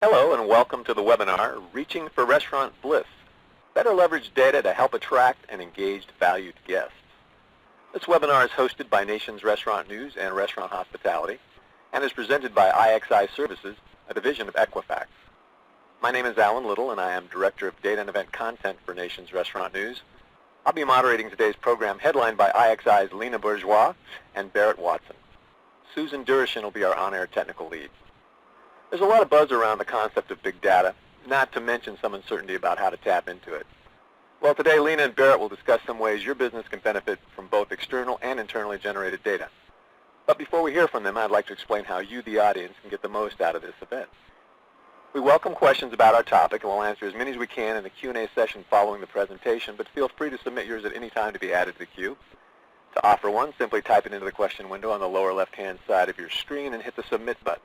Hello and welcome to the webinar, Reaching for Restaurant Bliss, Better Leverage Data to Help Attract and Engage Valued Guests. This webinar is hosted by Nation's Restaurant News and Restaurant Hospitality and is presented by IXI Services, a division of Equifax. My name is Alan Little and I am Director of Data and Event Content for Nation's Restaurant News. I'll be moderating today's program headlined by IXI's Lena Bourgeois and Barrett Watson. Susan Durishin will be our on-air technical lead. There's a lot of buzz around the concept of big data, not to mention some uncertainty about how to tap into it. Well, today Lena and Barrett will discuss some ways your business can benefit from both external and internally generated data. But before we hear from them, I'd like to explain how you, the audience, can get the most out of this event. We welcome questions about our topic, and we'll answer as many as we can in the Q&A session following the presentation, but feel free to submit yours at any time to be added to the queue. To offer one, simply type it into the question window on the lower left-hand side of your screen and hit the Submit button.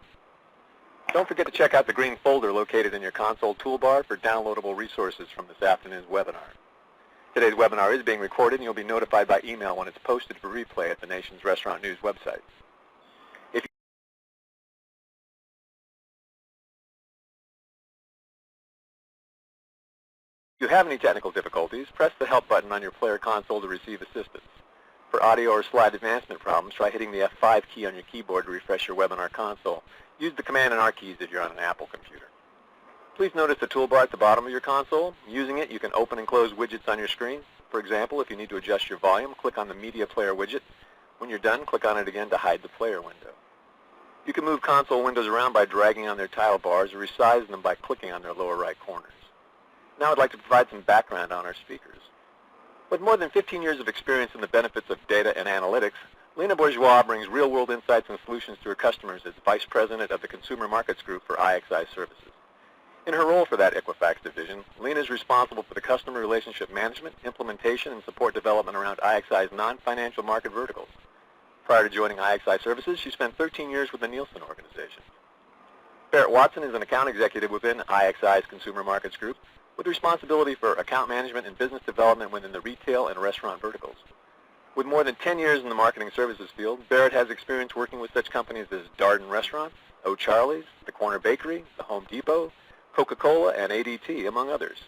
Don't forget to check out the green folder located in your console toolbar for downloadable resources from this afternoon's webinar. Today's webinar is being recorded and you'll be notified by email when it's posted for replay at the Nation's Restaurant News website. If you have any technical difficulties, press the Help button on your player console to receive assistance. For audio or slide advancement problems, try hitting the F5 key on your keyboard to refresh your webinar console. Use the Command and R keys if you're on an Apple computer. Please notice the toolbar at the bottom of your console. Using it, you can open and close widgets on your screen. For example, if you need to adjust your volume, click on the Media Player widget. When you're done, click on it again to hide the player window. You can move console windows around by dragging on their title bars or resize them by clicking on their lower right corners. Now I'd like to provide some background on our speakers. With more than 15 years of experience in the benefits of data and analytics, Lena Bourgeois brings real-world insights and solutions to her customers as Vice President of the Consumer Markets Group for IXI Services. In her role for that Equifax division, Lena is responsible for the customer relationship management, implementation, and support development around IXI's non-financial market verticals. Prior to joining IXI Services, she spent 13 years with the Nielsen organization. Barrett Watson is an account executive within IXI's Consumer Markets Group with responsibility for account management and business development within the retail and restaurant verticals. With more than 10 years in the marketing services field, Barrett has experience working with such companies as Darden Restaurants, O'Charley's, the Corner Bakery, the Home Depot, Coca-Cola, and ADT, among others.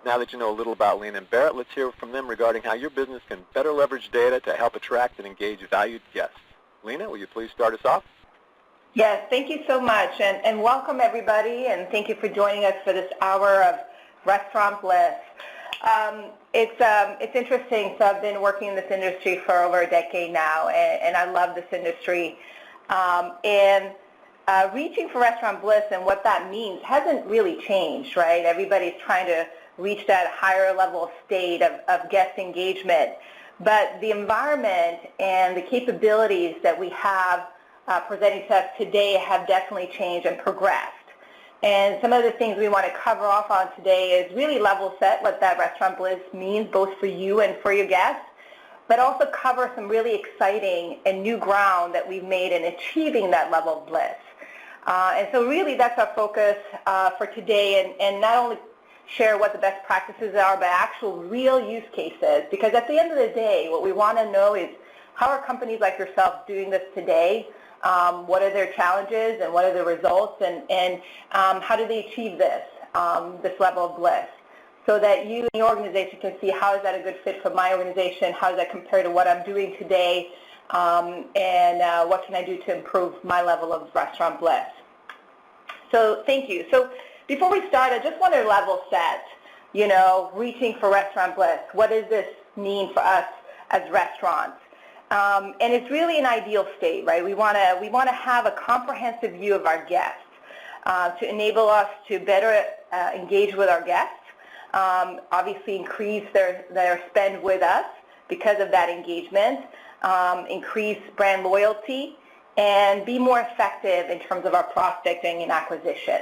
Now that you know a little about Lena and Barrett, let's hear from them regarding how your business can better leverage data to help attract and engage valued guests. Lena, will you please start us off? Yes, thank you so much, and welcome everybody, and thank you for joining us for this hour of Restaurant Bliss. It's interesting. So I've been working in this industry for over a decade now, and I love this industry. Reaching for Restaurant Bliss and what that means hasn't really changed, right? Everybody's trying to reach that higher level state of guest engagement. But the environment and the capabilities that we have presenting to us today have definitely changed and progressed. And some of the things we want to cover off on today is really level set what that Restaurant Bliss means both for you and for your guests, but also cover some really exciting and new ground that we've made in achieving that level of bliss. And so really that's our focus for today, and not only share what the best practices are, but actual real use cases, because at the end of the day, what we want to know is how are companies like yourself doing this today? What are their challenges and what are the results, and how do they achieve this level of bliss, so that you and your organization can see how is that a good fit for my organization, how does that compare to what I'm doing today, and what can I do to improve my level of restaurant bliss. So thank you. So before we start, I just want to level set, reaching for restaurant bliss. What does this mean for us as restaurants? And it's really an ideal state, right? We want to have a comprehensive view of our guests to enable us to better engage with our guests, obviously increase their spend with us because of that engagement, increase brand loyalty, and be more effective in terms of our prospecting and acquisition.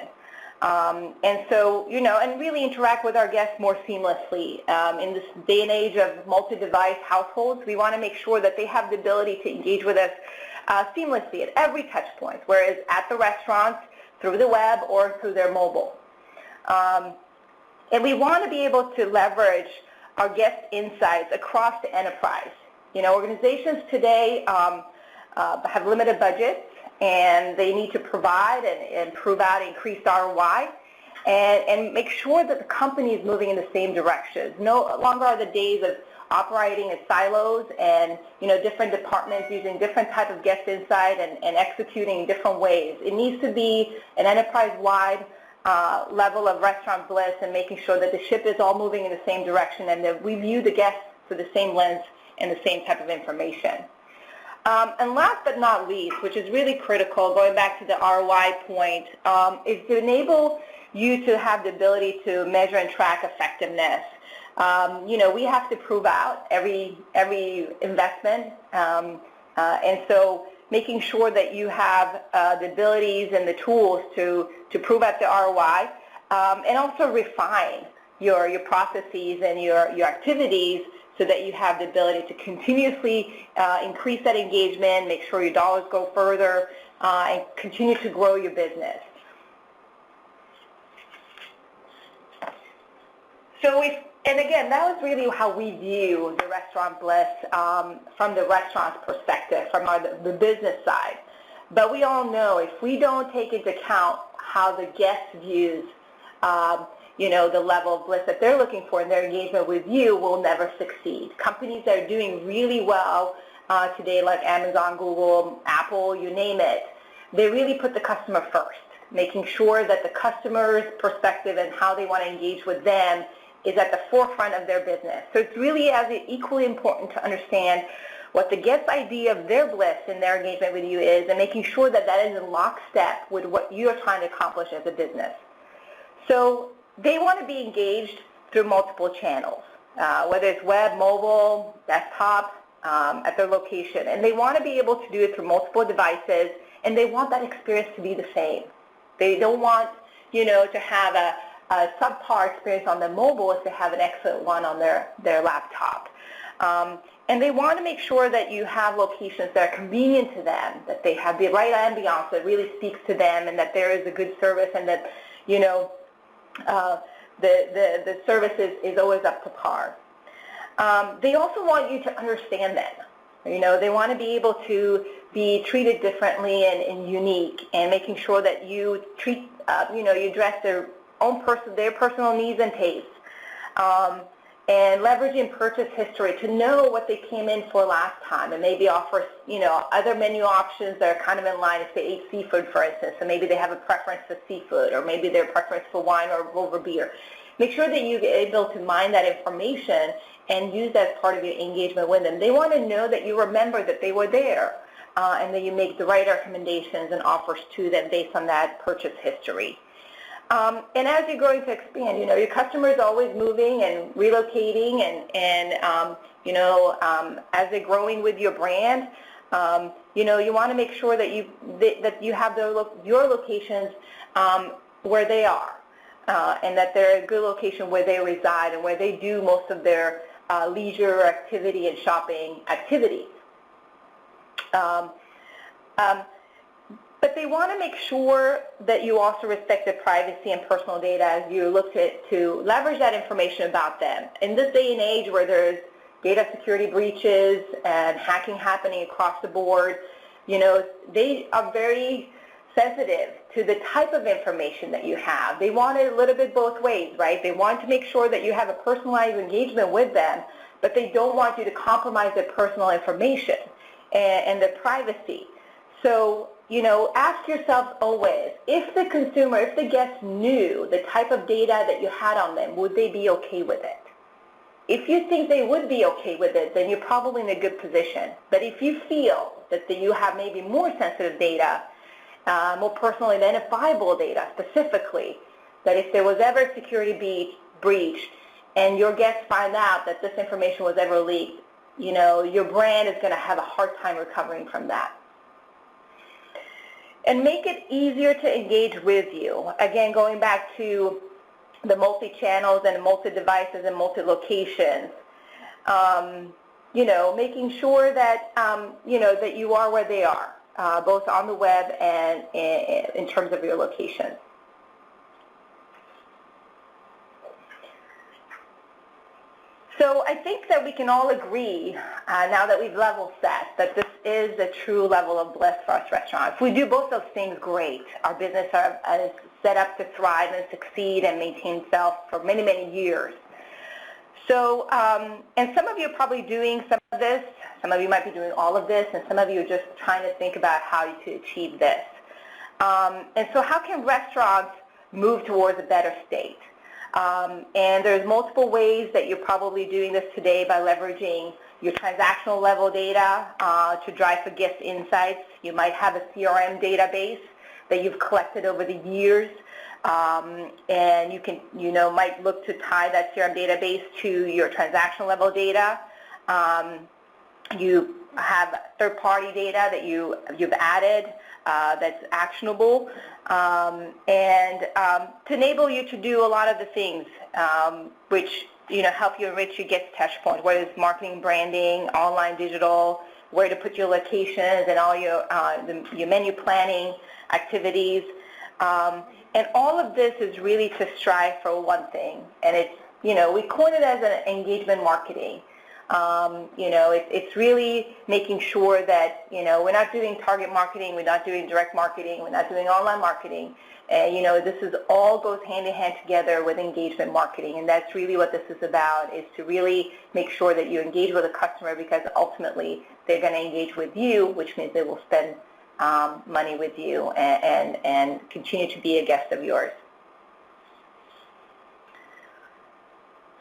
And so, and really interact with our guests more seamlessly. In this day and age of multi-device households, we want to make sure that they have the ability to engage with us seamlessly at every touch point, whereas at the restaurants, through the web, or through their mobile. And we want to be able to leverage our guest insights across the enterprise. Organizations today have limited budgets and they need to provide and prove out increased ROI, and make sure that the company is moving in the same direction. No longer are the days of operating in silos and different departments using different type of guest insight and executing in different ways. It needs to be an enterprise-wide level of restaurant bliss and making sure that the ship is all moving in the same direction and that we view the guests through the same lens and the same type of information. And last but not least, which is really critical, going back to the ROI point, is to enable you to have the ability to measure and track effectiveness. We have to prove out every investment, and so making sure that you have the abilities and the tools to prove out the ROI, and also refine your processes and your activities so that you have the ability to continuously increase that engagement, make sure your dollars go further, and continue to grow your business. And again, that was really how we view the restaurant bliss from the restaurant's perspective, from the business side. But we all know if we don't take into account how the guest views, the level of bliss that they're looking for in their engagement with you, will never succeed. Companies that are doing really well today, like Amazon, Google, Apple, you name it, they really put the customer first, making sure that the customer's perspective and how they want to engage with them is at the forefront of their business. So it's really as equally important to understand what the guest's idea of their bliss in their engagement with you is, and making sure that that is in lockstep with what you are trying to accomplish as a business. So they want to be engaged through multiple channels, whether it's web, mobile, desktop, at their location. And they want to be able to do it through multiple devices, and they want that experience to be the same. They don't want, to have a subpar experience on their mobile if they have an excellent one on their laptop. And they want to make sure that you have locations that are convenient to them, that they have the right ambiance that really speaks to them, and that there is a good service, and that, the service is always up to par. They also want you to understand them. They want to be able to be treated differently and unique, and making sure that you treat, you address their personal needs and tastes, and leveraging purchase history to know what they came in for last time, and maybe offer, other menu options that are kind of in line if they ate seafood, for instance, and maybe they have a preference for seafood, or maybe their preference for wine or over beer. Make sure that you're able to mine that information and use that as part of your engagement with them. They want to know that you remember that they were there, and that you make the right recommendations and offers to them based on that purchase history. And as you're going to expand, your customer is always moving and relocating, and as they're growing with your brand, you want to make sure that you have your locations where they are, and that they're a good location where they reside and where they do most of their leisure activity and shopping activities. But they want to make sure that you also respect their privacy and personal data as you look to leverage that information about them. In this day and age where there's data security breaches and hacking happening across the board, they are very sensitive to the type of information that you have. They want it a little bit both ways, right? They want to make sure that you have a personalized engagement with them, but they don't want you to compromise their personal information and their privacy. So, ask yourself always, if the consumer, if the guest knew the type of data that you had on them, would they be okay with it? If you think they would be okay with it, then you're probably in a good position. But if you feel that you have maybe more sensitive data, more personally identifiable data specifically, that if there was ever a security breach and your guests find out that this information was ever leaked, your brand is going to have a hard time recovering from that. And make it easier to engage with you. Again, going back to the multi-channels and multi-devices and multi-locations, making sure that, that you are where they are, both on the web and in terms of your location. So I think that we can all agree, now that we've level set, that this is a true level of bliss for us restaurants. If we do both those things, great. Our business is set up to thrive and succeed and maintain itself for many, many years. So, and some of you are probably doing some of this. Some of you might be doing all of this, and some of you are just trying to think about how to achieve this. And so how can restaurants move towards a better state? And there's multiple ways that you're probably doing this today by leveraging your transactional level data to drive for guest insights. You might have a CRM database that you've collected over the years, and you can, might look to tie that CRM database to your transactional level data. You have third-party data that you've added that's actionable, and to enable you to do a lot of the things which help you enrich your guest touch point, whether it's marketing, branding, online, digital, where to put your locations, and all your menu planning activities. And all of this is really to strive for one thing, and it's, we coin it as an engagement marketing. It's really making sure that, we're not doing target marketing, we're not doing direct marketing, we're not doing online marketing. This is all goes hand in hand together with engagement marketing, and that's really what this is about, is to really make sure that you engage with a customer, because ultimately they're going to engage with you, which means they will spend money with you and continue to be a guest of yours.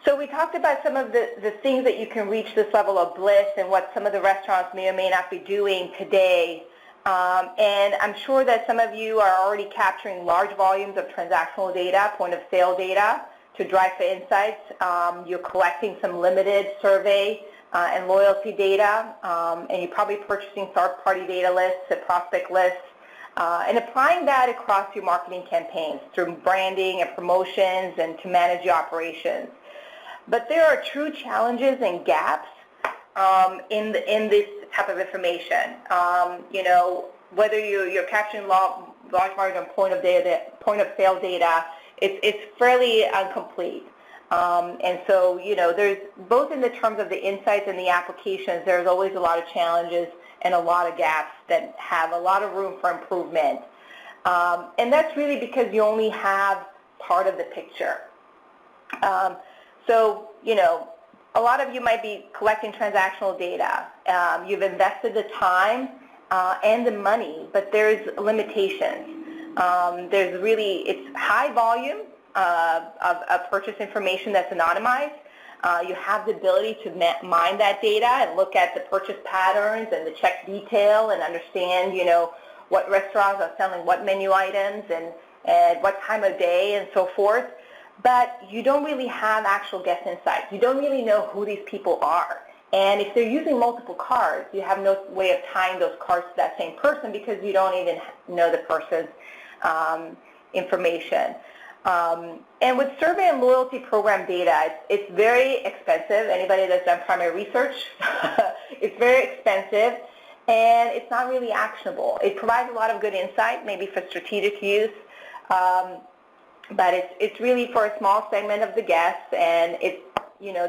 So we talked about some of the things that you can reach this level of bliss and what some of the restaurants may or may not be doing today. And I'm sure that some of you are already capturing large volumes of transactional data, point of sale data, to drive for insights. You're collecting some limited survey and loyalty data, and you're probably purchasing third-party data lists and prospect lists, and applying that across your marketing campaigns through branding and promotions and to manage your operations. But there are true challenges and gaps in this type of information. Whether you're capturing large margin point of sale data, it's fairly incomplete. And so, there's both in the terms of the insights and the applications, there's always a lot of challenges and a lot of gaps that have a lot of room for improvement. And that's really because you only have part of the picture. So, a lot of you might be collecting transactional data. You've invested the time and the money, but there's limitations. It's high volume of purchase information that's anonymized. You have the ability to mine that data and look at the purchase patterns and the check detail and understand, what restaurants are selling what menu items and what time of day and so forth. But you don't really have actual guest insights. You don't really know who these people are. And if they're using multiple cards, you have no way of tying those cards to that same person because you don't even know the person's information. And with survey and loyalty program data, it's very expensive. Anybody that's done primary research, it's very expensive, and it's not really actionable. It provides a lot of good insight, maybe for strategic use, but it's really for a small segment of the guests, and it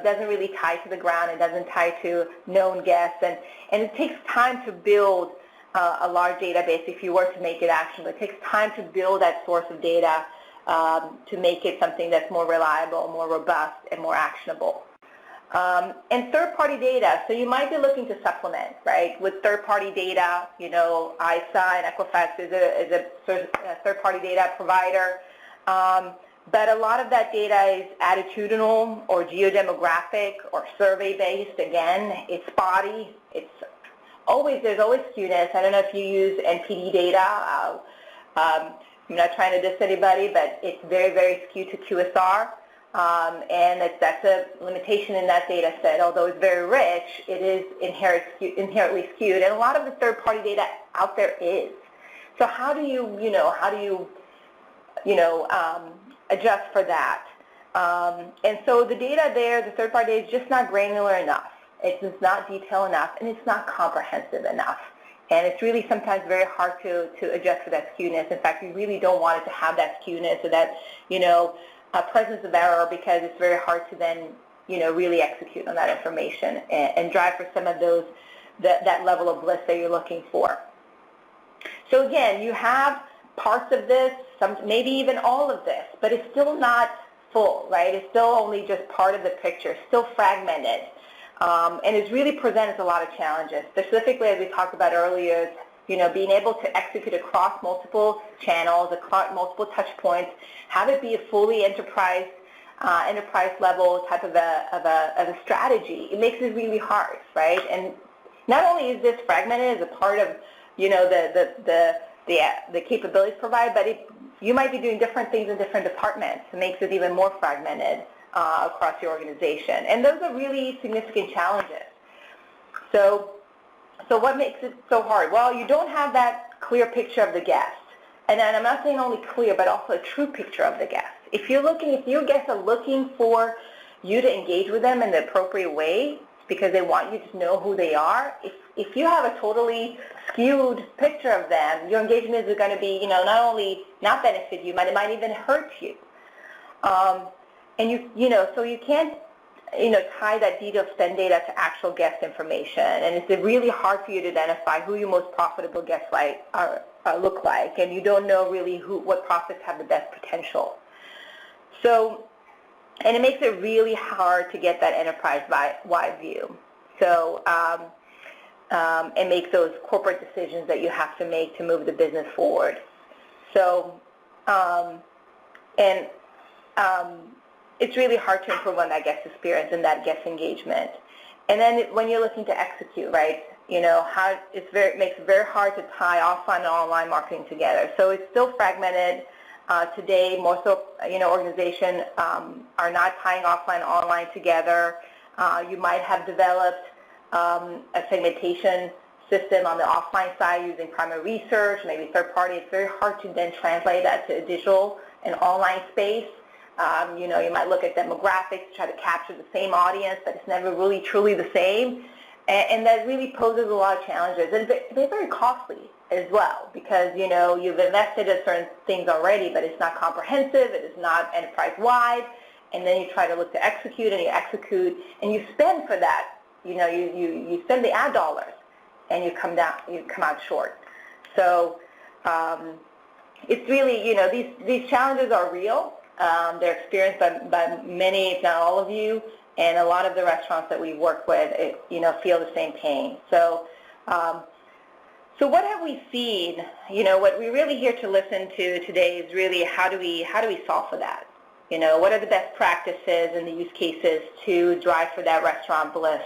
doesn't really tie to the ground. It doesn't tie to known guests, and it takes time to build a large database if you were to make it actionable. It takes time to build that source of data to make it something that's more reliable, more robust, and more actionable. And third-party data, so you might be looking to supplement, right? With third-party data, ISA and Equifax is a third-party data provider. But a lot of that data is attitudinal or geodemographic or survey-based. Again, it's spotty. There's always skewness. I don't know if you use NPD data. I'm not trying to diss anybody, but it's very, very skewed to QSR. And that's a limitation in that data set. Although it's very rich, it is inherently skewed. And a lot of the third-party data out there is. So how do you adjust for that? And so the data there, the third-party data, is just not granular enough. It's just not detailed enough, and it's not comprehensive enough. And it's really sometimes very hard to adjust for that skewness. In fact, you really don't want it to have that skewness or that, presence of error, because it's very hard to then, really execute on that information and drive for some of those that level of bliss that you're looking for. So again, you have parts of this, maybe even all of this, but it's still not full, right? It's still only just part of the picture, still fragmented. And it's really presents a lot of challenges. Specifically, as we talked about earlier, being able to execute across multiple channels, across multiple touch points, have it be a fully enterprise level type of a strategy. It makes it really hard, right? And not only is this fragmented as a part of, the capabilities provided, but you might be doing different things in different departments. It makes it even more fragmented across your organization. And those are really significant challenges. So what makes it so hard? Well, you don't have that clear picture of the guest. And then I'm not saying only clear, but also a true picture of the guest. If your guests are looking for you to engage with them in the appropriate way because they want you to know who they are, if you have a totally skewed picture of them, your engagement is going to be, not only not benefit you, but it might even hurt you. And so you can't, tie that detailed spend data to actual guest information. And it's really hard for you to identify who your most profitable guests look like, and you don't know really what profits have the best potential. So, and it makes it really hard to get that enterprise-wide view. So, and make those corporate decisions that you have to make to move the business forward. So, it's really hard to improve on that guest experience and that guest engagement. And then when you're looking to execute, right, it makes it very hard to tie offline and online marketing together. So it's still fragmented. Today, most organizations are not tying offline and online together. You might have developed a segmentation system on the offline side using primary research, maybe third party. It's very hard to then translate that to a digital and online space. You might look at demographics, try to capture the same audience, but it's never really truly the same. And that really poses a lot of challenges. And they're very costly as well because, you've invested in certain things already, but it's not comprehensive, it is not enterprise-wide, and then you try to look to execute, and you execute, and you spend for that. You spend the ad dollars, and you come out short. So it's really, these challenges are real. They're experienced by many, if not all of you, and a lot of the restaurants that we work with, feel the same pain. So, so what have we seen? What we're really here to listen to today is really how do we solve for that? What are the best practices and the use cases to drive for that restaurant bliss?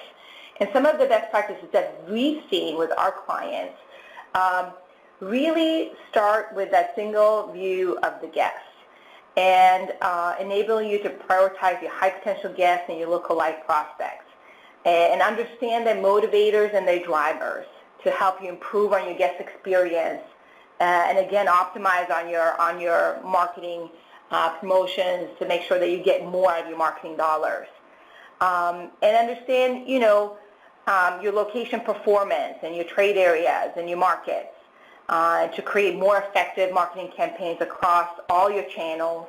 And some of the best practices that we've seen with our clients really start with that single view of the guest and enable you to prioritize your high potential guests and your lookalike prospects and understand their motivators and their drivers to help you improve on your guest experience and again optimize on your marketing promotions to make sure that you get more out of your marketing dollars. And understand your location performance and your trade areas and your markets to create more effective marketing campaigns across all your channels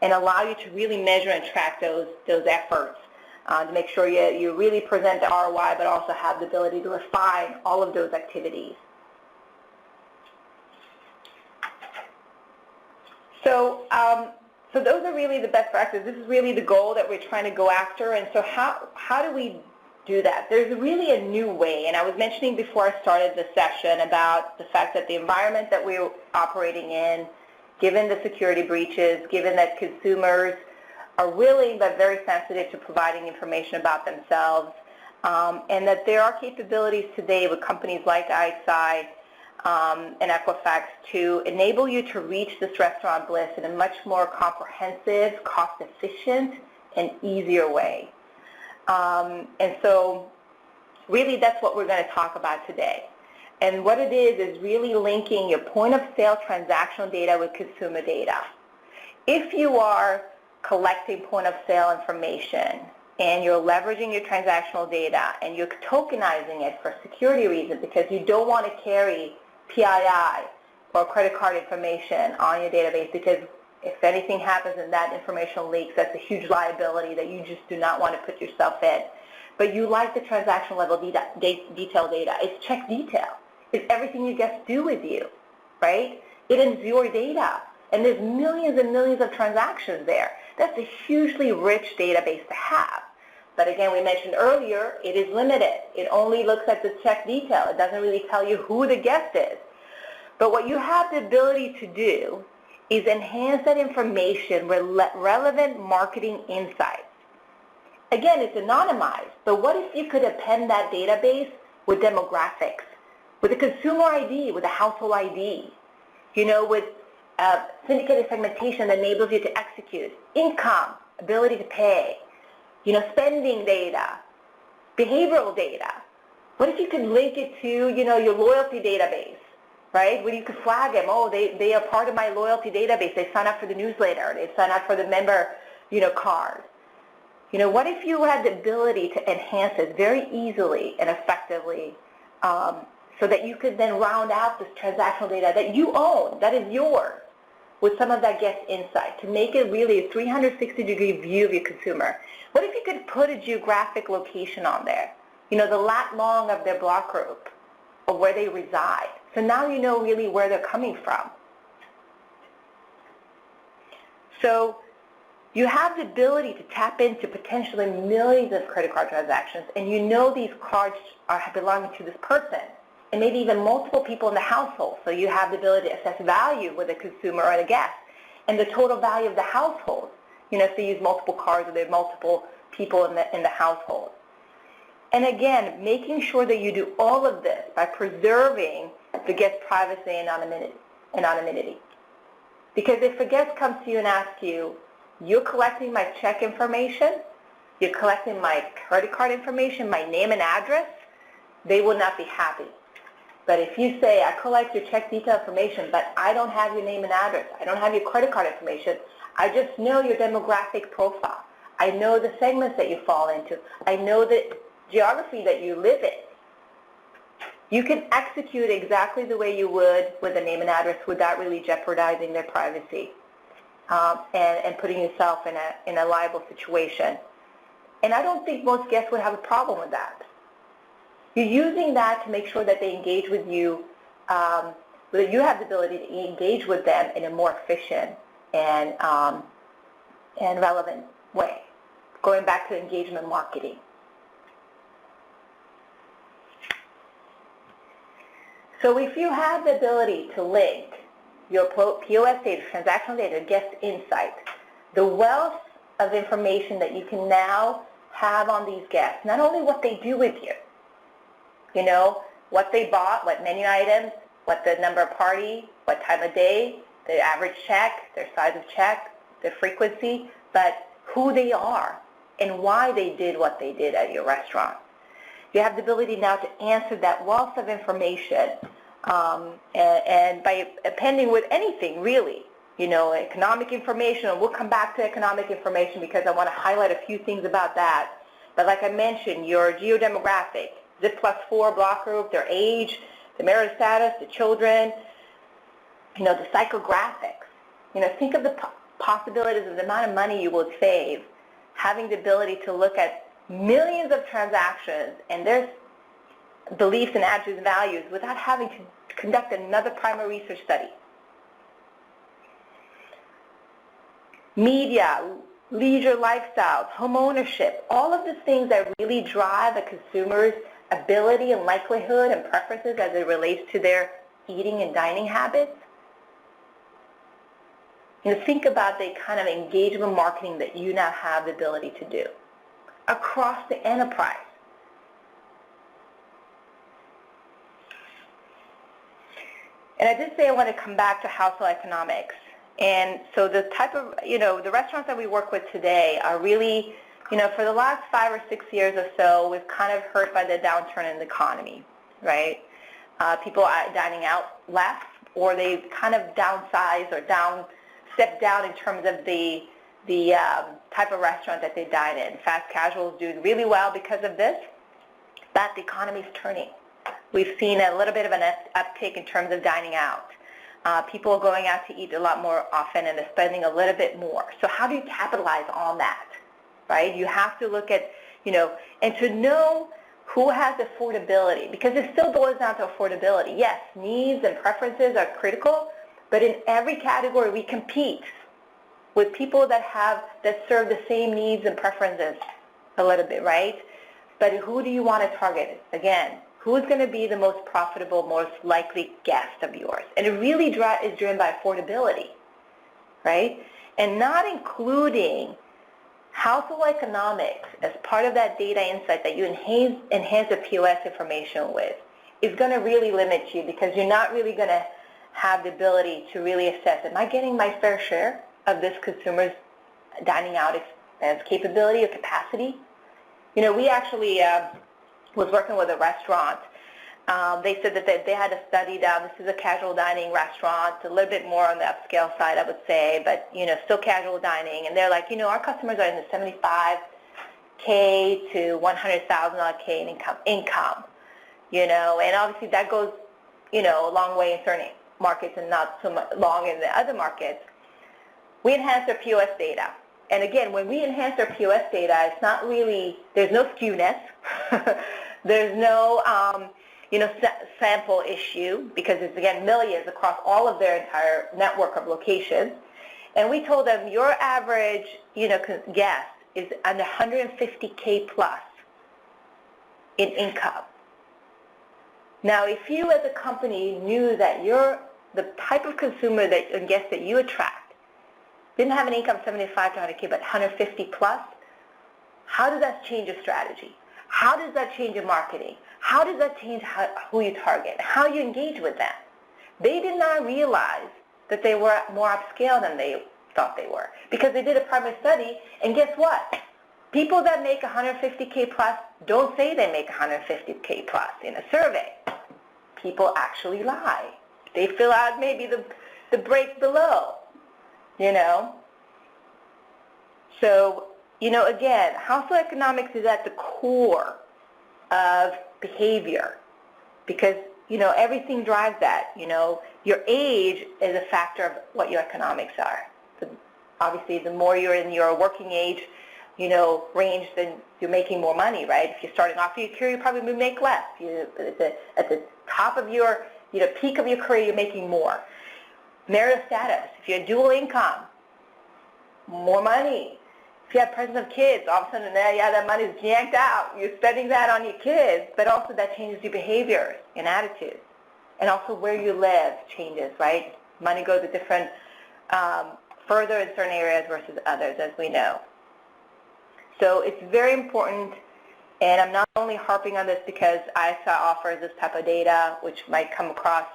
and allow you to really measure and track those efforts to make sure you really present the ROI but also have the ability to refine all of those activities. So, so those are really the best practices. This is really the goal that we're trying to go after. And so how do we do that? There's really a new way, and I was mentioning before I started the session about the fact that the environment that we're operating in, given the security breaches, given that consumers are willing but very sensitive to providing information about themselves, and that there are capabilities today with companies like ISI and Equifax to enable you to reach this restaurant bliss in a much more comprehensive, cost-efficient, and easier way. And so really that's what we're going to talk about today. And what it is really linking your point of sale transactional data with consumer data. If you are collecting point of sale information and you're leveraging your transactional data and you're tokenizing it for security reasons because you don't want to carry PII or credit card information on your database because if anything happens and that information leaks, that's a huge liability that you just do not want to put yourself in. but you like the transaction level detail data. It's check detail. It's everything your guests do with you, right? It is your data, and there's millions and millions of transactions there. That's a hugely rich database to have. But again, we mentioned earlier, it is limited. It only looks at the check detail. It doesn't really tell you who the guest is. But what you have the ability to do is enhance that information with relevant marketing insights. Again, it's anonymized, but what if you could append that database with demographics, with a consumer ID, with a household ID, with syndicated segmentation that enables you to execute, income, ability to pay, spending data, behavioral data. What if you could link it to, your loyalty database, right? Where you could flag them, they are part of my loyalty database. They sign up for the newsletter. They sign up for the member, card. What if you had the ability to enhance it very easily and effectively so that you could then round out this transactional data that you own, that is yours, with some of that guest insight to make it really a 360-degree view of your consumer? What if you could put a geographic location on there, the lat long of their block group or where they reside? So now you know really where they're coming from. So you have the ability to tap into potentially millions of credit card transactions, and these cards are belonging to this person, and maybe even multiple people in the household. So you have the ability to assess value with a consumer or a guest, and the total value of the household. If they use multiple cards or there are multiple people in the household. And again, making sure that you do all of this by preserving the guest privacy and anonymity. Because if a guest comes to you and asks you, you're collecting my check information, you're collecting my credit card information, my name and address, they will not be happy. But if you say, I collect your check detail information, but I don't have your name and address, I don't have your credit card information, I just know your demographic profile, I know the segments that you fall into, I know the geography that you live in, you can execute exactly the way you would with a name and address without really jeopardizing their privacy and putting yourself in a liable situation. And I don't think most guests would have a problem with that. You're using that to make sure that they engage with you, that you have the ability to engage with them in a more efficient and relevant way, going back to engagement marketing. So if you have the ability to link your POS data, transactional data, guest insight, the wealth of information that you can now have on these guests, not only what they do with you, what they bought, what menu items, what the number of party, what time of day, the average check, their size of check, their frequency, but who they are and why they did what they did at your restaurant. You have the ability now to answer that wealth of information and by appending with anything really, economic information, and we'll come back to economic information because I want to highlight a few things about that. But like I mentioned, your geodemographic, ZIP +4 block group, their age, the marital status, the children, the psychographics. Think of the possibilities of the amount of money you will save having the ability to look at millions of transactions and their beliefs and attributes and values without having to conduct another primary research study. Media, leisure lifestyles, home ownership, all of the things that really drive a consumer's ability and likelihood and preferences as it relates to their eating and dining habits. Think about the kind of engagement marketing that you now have the ability to do across the enterprise. And I did say I want to come back to household economics. And so the type of, the restaurants that we work with today are really, for the last 5 or 6 years or so, we've kind of hurt by the downturn in the economy, right? People are dining out less, or they kind of downsize or step down in terms of the type of restaurant that they dine in. Fast casual is doing really well because of this, but the economy is turning. We've seen a little bit of an uptick in terms of dining out. People are going out to eat a lot more often and they're spending a little bit more. So how do you capitalize on that, right? You have to look at, and to know who has affordability, because it still boils down to affordability. Yes, needs and preferences are critical, but in every category we compete with people that serve the same needs and preferences a little bit, right? But who do you want to target? Again, who's going to be the most profitable, most likely guest of yours? And it really is driven by affordability, right? And not including household economics as part of that data insight that you enhance the POS information with is going to really limit you, because you're not really going to have the ability to really assess, am I getting my fair share of this consumer's dining out expense capability or capacity? We actually was working with a restaurant. They said that they had a study down. This is a casual dining restaurant, a little bit more on the upscale side, I would say, but, still casual dining. And they're like, our customers are in the $75K to $100,000K in income, and obviously that goes, a long way in certain markets and not so much long in the other markets. We enhanced their POS data. And again, when we enhance our POS data, it's not really, there's no skewness. There's no, sample issue, because it's, again, millions across all of their entire network of locations. And we told them your average, guest is under 150K plus in income. Now, if you as a company knew that the type of consumer and guest that you attract didn't have an income 75 to 100K, but 150 plus, how does that change your strategy? How does that change your marketing? How does that change who you target, how you engage with them? They did not realize that they were more upscale than they thought they were, because they did a primary study, and guess what? People that make 150K plus don't say they make 150K plus in a survey. People actually lie. They fill out maybe the break below. So, again, household economics is at the core of behavior, because, everything drives that. Your age is a factor of what your economics are. So obviously, the more you're in your working age, range, then you're making more money, right? If you're starting off your career, you probably make less. At the top of your, peak of your career, you're making more. Marital status, if you're dual income, more money. If you have presence of kids, all of a sudden, that money's yanked out. You're spending that on your kids, but also that changes your behaviors and attitudes. And also where you live changes, right? Money goes a different, further in certain areas versus others, as we know. So it's very important, and I'm not only harping on this because ISA offers this type of data, which might come across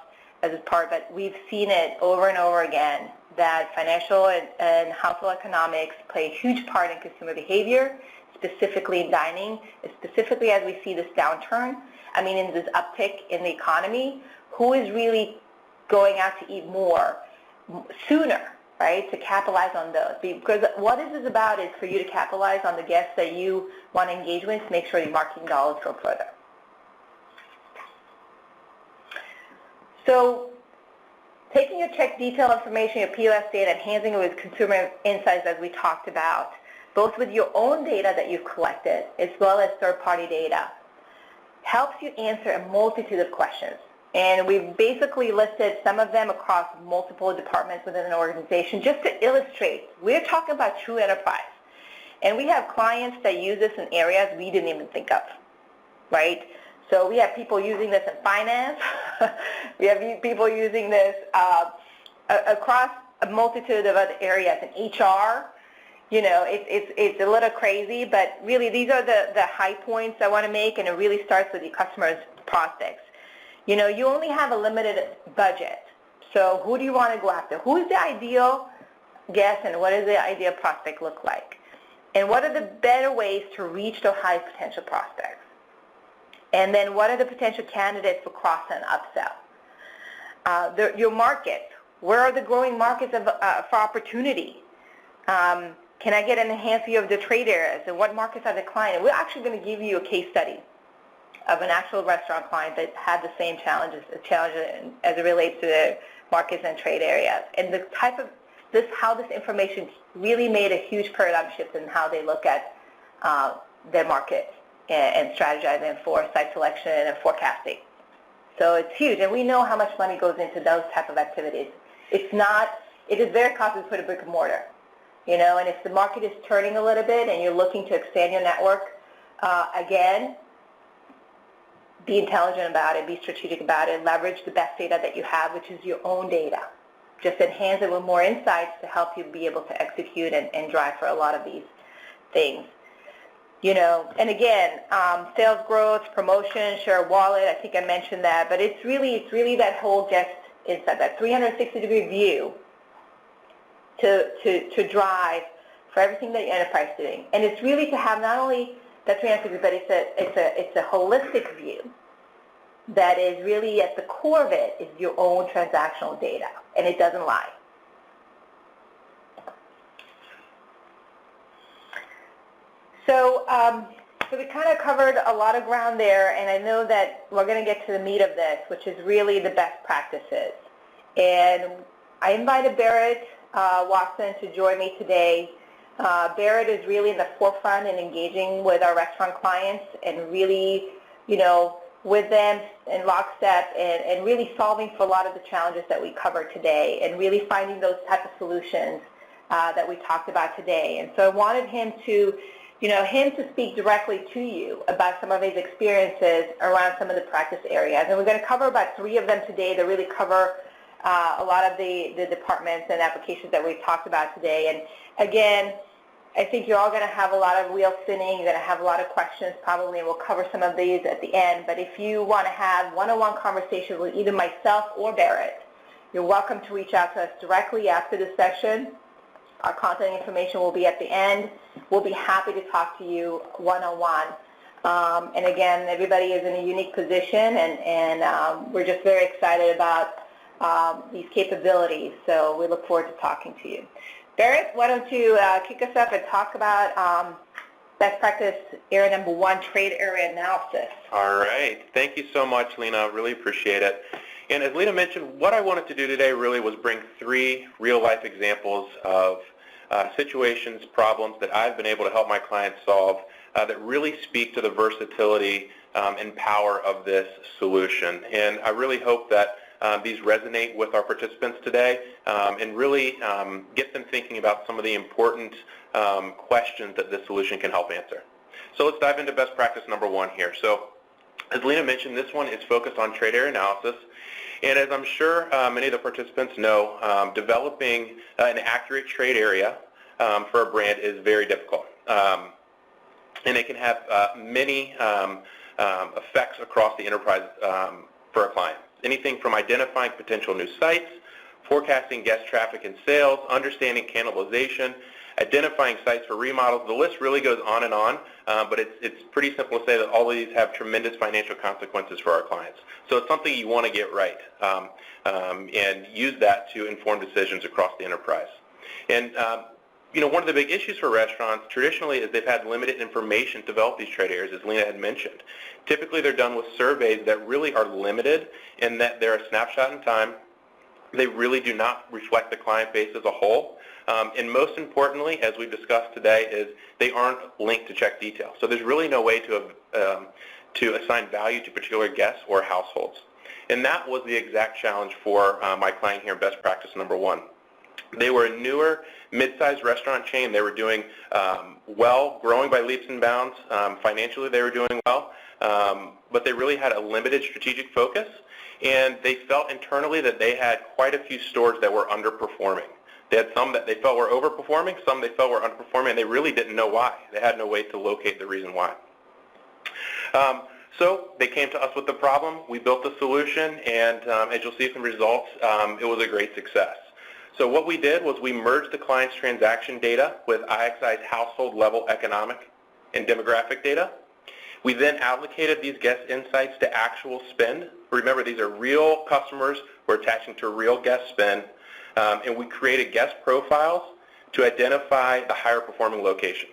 as a part, but we've seen it over and over again, that financial and household economics play a huge part in consumer behavior, specifically in dining, specifically as we see this downturn. In this uptick in the economy, who is really going out to eat more sooner, right, to capitalize on those? Because what this is about is for you to capitalize on the guests that you want to engage with to make sure your marketing dollars go further. So taking your check detail information, your POS data, enhancing it with consumer insights, as we talked about, both with your own data that you've collected as well as third-party data, helps you answer a multitude of questions. And we've basically listed some of them across multiple departments within an organization just to illustrate. We're talking about true enterprise. And we have clients that use this in areas we didn't even think of, right? So we have people using this in finance. We have people using this across a multitude of other areas in HR. It's a little crazy, but really these are the high points I want to make, and it really starts with your customers' prospects. You only have a limited budget. So who do you want to go after? Who is the ideal guest, and what does the ideal prospect look like? And what are the better ways to reach those high potential prospects? And then what are the potential candidates for cross and upsell? Your market, where are the growing markets for opportunity? Can I get an enhanced view of the trade areas, and what markets are declining? We're actually going to give you a case study of an actual restaurant client that had the same challenges as it relates to the markets and trade areas. And the type of how this information really made a huge paradigm shift in how they look at their market and strategizing for site selection and forecasting. So it's huge, and we know how much money goes into those type of activities. It is very costly to put a brick and mortar, and if the market is turning a little bit and you're looking to expand your network, again, be intelligent about it, be strategic about it, leverage the best data that you have, which is your own data. Just enhance it with more insights to help you be able to execute and drive for a lot of these things. And again, sales growth, promotion, share of wallet, I think I mentioned that, but it's really that whole guest insight, that 360-degree view to drive for everything that your enterprise is doing. And it's really to have not only that 360, but it's a holistic view that is really at the core of it is your own transactional data, and it doesn't lie. So we kind of covered a lot of ground there, and I know that we're going to get to the meat of this, which is really the best practices. And I invited Barrett Watson to join me today. Barrett is really in the forefront in engaging with our restaurant clients and really, with them in lockstep and really solving for a lot of the challenges that we covered today and really finding those type of solutions that we talked about today. And so I wanted him to speak directly to you about some of his experiences around some of the practice areas. And we're going to cover about 3 of them today that really cover a lot of the departments and applications that we've talked about today. And again, I think you're all going to have a lot of wheels spinning. You're going to have a lot of questions probably, and we'll cover some of these at the end. But if you want to have one-on-one conversations with either myself or Barrett, you're welcome to reach out to us directly after this session. Our contact information will be at the end. We'll be happy to talk to you one-on-one. And again, everybody is in a unique position, and we're just very excited about these capabilities. So we look forward to talking to you. Barrett, why don't you kick us up and talk about best practice area number 1, trade area analysis. All right. Thank you so much, Lena. Really appreciate it. And as Lena mentioned, what I wanted to do today really was bring 3 real-life examples of situations, problems that I've been able to help my clients solve that really speak to the versatility and power of this solution. And I really hope that these resonate with our participants today and really get them thinking about some of the important questions that this solution can help answer. So let's dive into best practice number 1 here. So as Lena mentioned, this one is focused on trade area analysis. And as I'm sure many of the participants know, developing an accurate trade area for a brand is very difficult. And it can have many effects across the enterprise for a client. Anything from identifying potential new sites, forecasting guest traffic and sales, understanding cannibalization, identifying sites for remodels. The list really goes on and on, but it's pretty simple to say that all of these have tremendous financial consequences for our clients. So it's something you want to get right and use that to inform decisions across the enterprise. And one of the big issues for restaurants traditionally is they've had limited information to develop these trade areas, as Lena had mentioned. Typically they're done with surveys that really are limited in that they're a snapshot in time. They really do not reflect the client base as a whole. And most importantly, as we've discussed today, is they aren't linked to check detail. So there's really no way to assign value to particular guests or households. And that was the exact challenge for my client here in best practice number 1. They were a newer, mid-sized restaurant chain. They were doing well, growing by leaps and bounds. Financially, they were doing well, but they really had a limited strategic focus, and they felt internally that they had quite a few stores that were underperforming. They had some that they felt were overperforming, some they felt were underperforming, and they really didn't know why. They had no way to locate the reason why. So they came to us with the problem. We built the solution, and as you'll see from results, it was a great success. So what we did was we merged the client's transaction data with IXI's household-level economic and demographic data. We then allocated these guest insights to actual spend. Remember, these are real customers we're attaching to real guest spend, and we created guest profiles to identify the higher-performing locations.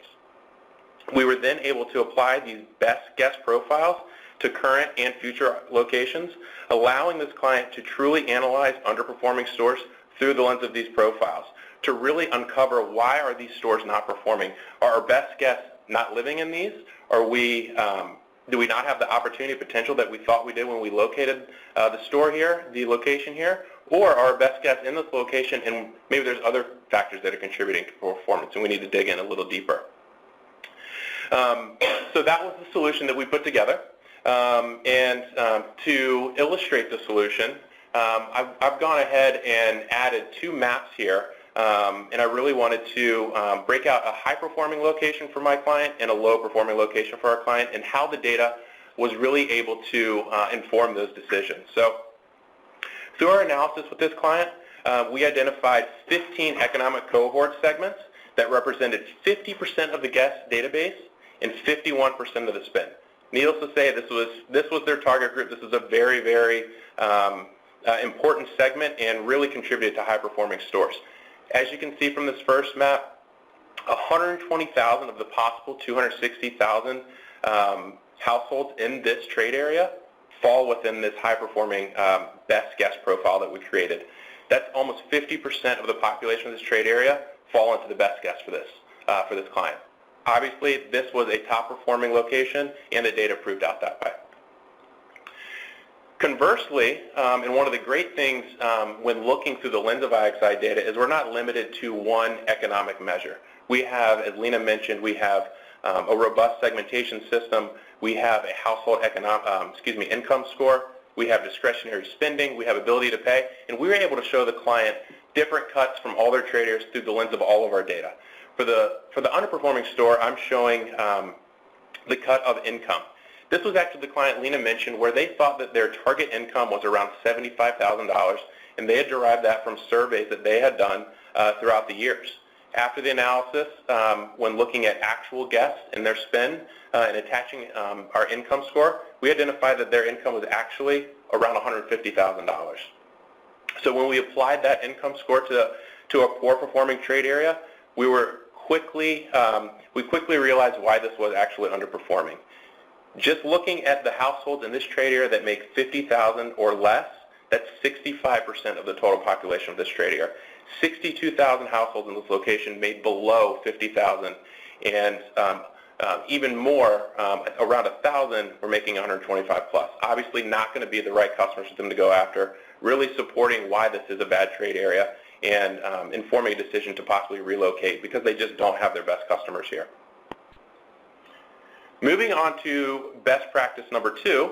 We were then able to apply these best guest profiles to current and future locations, allowing this client to truly analyze underperforming stores through the lens of these profiles to really uncover why are these stores not performing. Are our best guests not living in these? Are we, do we not have the opportunity potential that we thought we did when we located the store here, the location here? Or are our best guess in this location, and maybe there's other factors that are contributing to performance, and we need to dig in a little deeper. So that was the solution that we put together. To illustrate the solution, I've gone ahead and added two maps here, and I really wanted to break out a high-performing location for my client and a low-performing location for our client, and how the data was really able to inform those decisions. So through our analysis with this client, we identified 15 economic cohort segments that represented 50% of the guest database and 51% of the spend. Needless to say, this was their target group. This is a very, very important segment and really contributed to high-performing stores. As you can see from this first map, 120,000 of the possible 260,000 households in this trade area fall within this high-performing best guest profile that we created. That's almost 50% of the population of this trade area fall into the best guest for this client. Obviously, this was a top-performing location, and the data proved out that way. Conversely, and one of the great things when looking through the lens of IXI data is we're not limited to one economic measure. We have, as Lena mentioned, we have a robust segmentation system. We have a household income score. We have discretionary spending. We have ability to pay. And we were able to show the client different cuts from all their trade areas through the lens of all of our data. For the underperforming store, I'm showing the cut of income. This was actually the client Lena mentioned where they thought that their target income was around $75,000, and they had derived that from surveys that they had done throughout the years. After the analysis, when looking at actual guests and their spend and attaching our income score, we identified that their income was actually around $150,000. So when we applied that income score to a poor performing trade area, we quickly realized why this was actually underperforming. Just looking at the households in this trade area that make $50,000 or less, that's 65% of the total population of this trade area. 62,000 households in this location made below $50,000, and even more, around 1,000 were making 125 plus. Obviously not going to be the right customers for them to go after, really supporting why this is a bad trade area and informing a decision to possibly relocate because they just don't have their best customers here. Moving on to best practice number 2.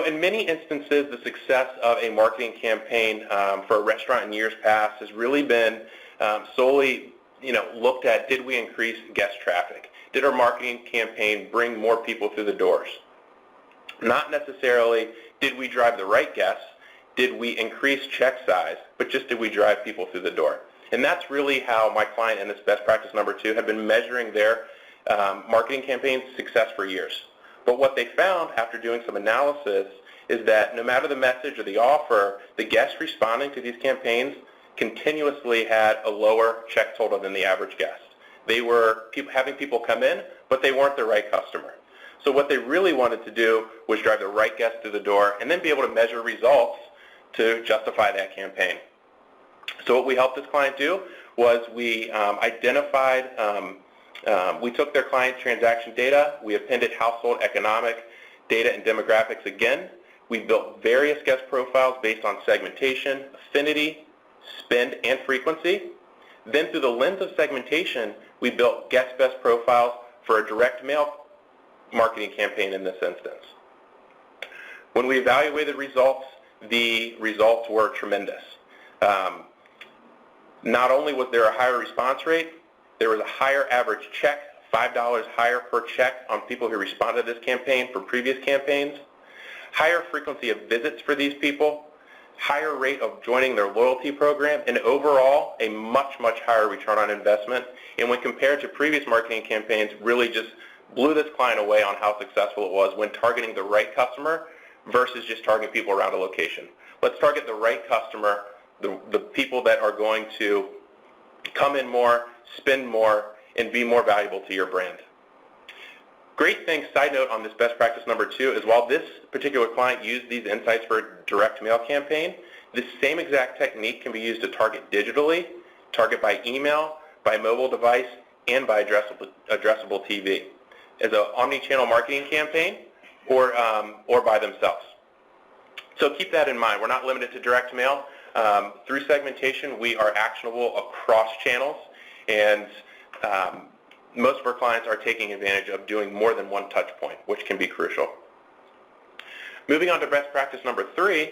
In many instances, the success of a marketing campaign for a restaurant in years past has really been solely, looked at, did we increase guest traffic? Did our marketing campaign bring more people through the doors? Not necessarily, did we drive the right guests? Did we increase check size? But just did we drive people through the door? And that's really how my client in this best practice number 2 have been measuring their marketing campaign's success for years. But what they found after doing some analysis is that no matter the message or the offer, the guests responding to these campaigns continuously had a lower check total than the average guest. They were having people come in, but they weren't the right customer. So what they really wanted to do was drive the right guest through the door and then be able to measure results to justify that campaign. So what we helped this client do was we identified, we took their client transaction data, we appended household economic data and demographics again. We built various guest profiles based on segmentation, affinity, spend, and frequency. Then through the lens of segmentation, we built guest best profiles for a direct mail marketing campaign in this instance. When we evaluated results, the results were tremendous. Not only was there a higher response rate, there was a higher average check, $5 higher per check on people who responded to this campaign from previous campaigns, higher frequency of visits for these people, higher rate of joining their loyalty program, and overall a much, much higher return on investment. And when compared to previous marketing campaigns, really just blew this client away on how successful it was when targeting the right customer versus just targeting people around a location. Let's target the right customer, the people that are going to come in more, spend more, and be more valuable to your brand. Great thing, side note on this best practice number 2 is while this particular client used these insights for a direct mail campaign, this same exact technique can be used to target digitally, target by email, by mobile device, and by addressable TV as an omni-channel marketing campaign or by themselves. So keep that in mind. We're not limited to direct mail. Through segmentation, we are actionable across channels, and most of our clients are taking advantage of doing more than one touch point, which can be crucial. Moving on to best practice number 3,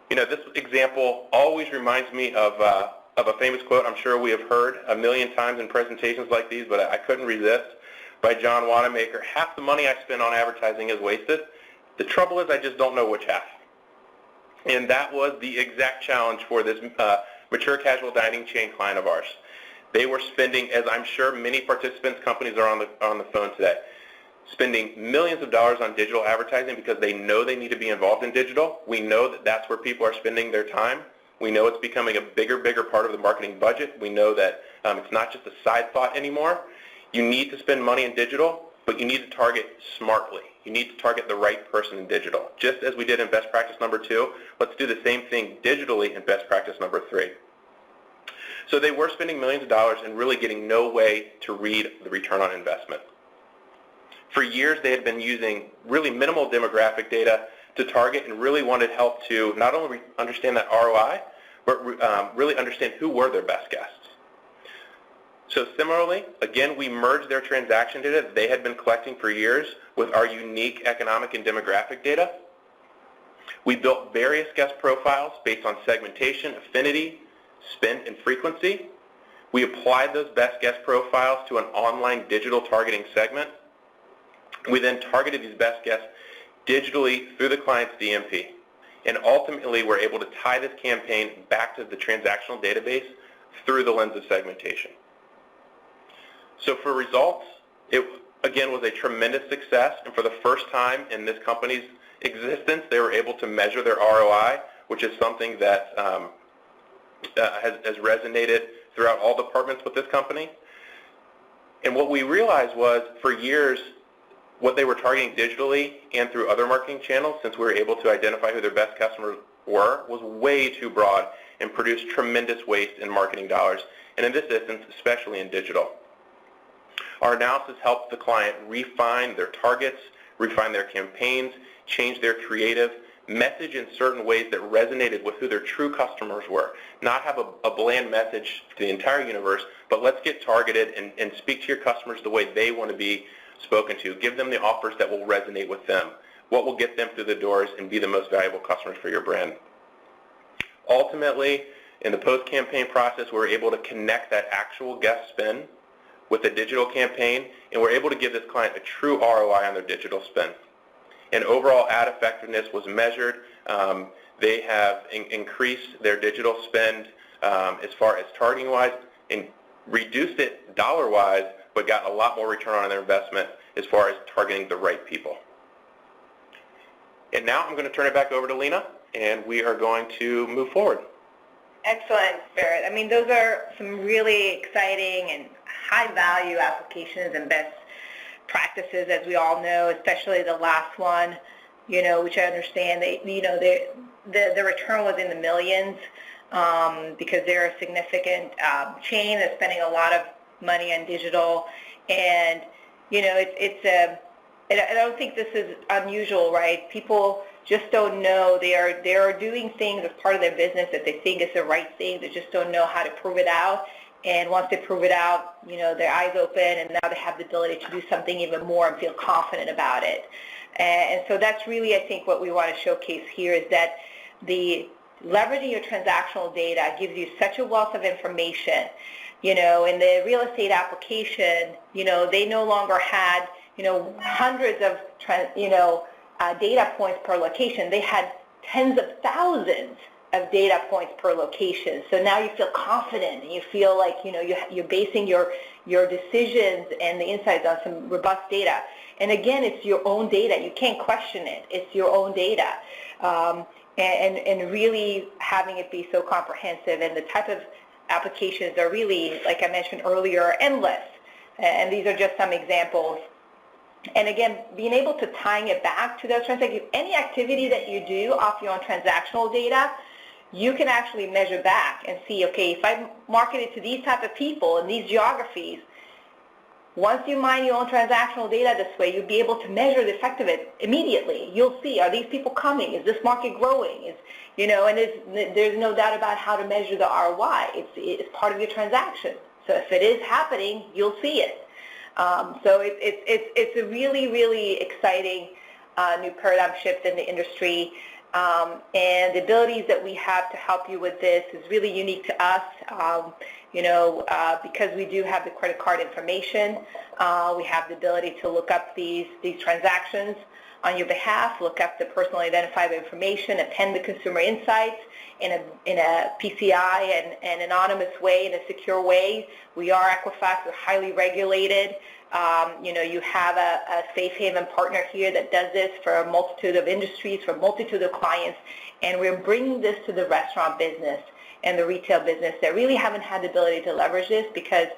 this example always reminds me of a famous quote I'm sure we have heard a million times in presentations like these, but I couldn't resist, by John Wanamaker. Half the money I spend on advertising is wasted. The trouble is I just don't know which half. And that was the exact challenge for this mature casual dining chain client of ours. They were spending, as I'm sure many participants, companies are on the phone today, spending millions of dollars on digital advertising because they know they need to be involved in digital. We know that that's where people are spending their time. We know it's becoming a bigger part of the marketing budget. We know that it's not just a side thought anymore. You need to spend money in digital, but you need to target smartly. You need to target the right person in digital. Just as we did in best practice number 2, let's do the same thing digitally in best practice number 3. So they were spending millions of dollars and really getting no way to read the return on investment. For years, they had been using really minimal demographic data to target and really wanted help to not only understand that ROI, but really understand who were their best guests. So similarly, again, we merged their transaction data that they had been collecting for years with our unique economic and demographic data. We built various guest profiles based on segmentation, affinity, spend, and frequency. We applied those best guest profiles to an online digital targeting segment. We then targeted these best guests digitally through the client's DMP. And ultimately, we're able to tie this campaign back to the transactional database through the lens of segmentation. So for results, it again was a tremendous success, and for the first time in this company's existence, they were able to measure their ROI, which is something that has resonated throughout all departments with this company. And what we realized was, for years, what they were targeting digitally and through other marketing channels, since we were able to identify who their best customers were, was way too broad and produced tremendous waste in marketing dollars, and in this instance, especially in digital. Our analysis helped the client refine their targets, refine their campaigns, change their creative, message in certain ways that resonated with who their true customers were. Not have a bland message to the entire universe, but let's get targeted and speak to your customers the way they want to be spoken to. Give them the offers that will resonate with them, what will get them through the doors and be the most valuable customers for your brand. Ultimately, in the post-campaign process, we're able to connect that actual guest spend with a digital campaign, and we're able to give this client a true ROI on their digital spend. And overall ad effectiveness was measured. They have increased their digital spend as far as targeting-wise and reduced it dollar-wise, but got a lot more return on their investment as far as targeting the right people. And now I'm going to turn it back over to Lena, and we are going to move forward. Excellent, Barrett. I mean, those are some really exciting and high-value applications and best practices, as we all know, especially the last one, which I understand, the return was in the millions because they're a significant chain that's spending a lot of money on digital, and I don't think this is unusual, right? People just don't know. They are doing things as part of their business that they think is the right thing. They just don't know how to prove it out. And once they prove it out, their eyes open, and now they have the ability to do something even more and feel confident about it. And so that's really, I think, what we want to showcase here is that the leveraging your transactional data gives you such a wealth of information. In the real estate application, they no longer had, hundreds of, data points per location. They had tens of thousands of data points per location. So now you feel confident, and you feel like, you're basing your decisions and the insights on some robust data. And again, it's your own data. You can't question it. It's your own data. And really having it be so comprehensive, and the type of applications are really, like I mentioned earlier, endless. And these are just some examples. And again, being able to tying it back to those transactions, any activity that you do off your own transactional data, you can actually measure back and see, okay, if I market it to these type of people in these geographies, once you mine your own transactional data this way, you'll be able to measure the effect of it immediately. You'll see, are these people coming? Is this market growing? And there's no doubt about how to measure the ROI. It's part of your transaction. So if it is happening, you'll see it. So it's a really, really exciting new paradigm shift in the industry. And the abilities that we have to help you with this is really unique to us. Because we do have the credit card information, we have the ability to look up these transactions on your behalf, look up the personally identifiable information, append the consumer insights in a PCI and anonymous way, in a secure way. We are Equifax, we're highly regulated. You have a safe haven partner here that does this for a multitude of industries, for a multitude of clients, and we're bringing this to the restaurant business and the retail business that really haven't had the ability to leverage this because,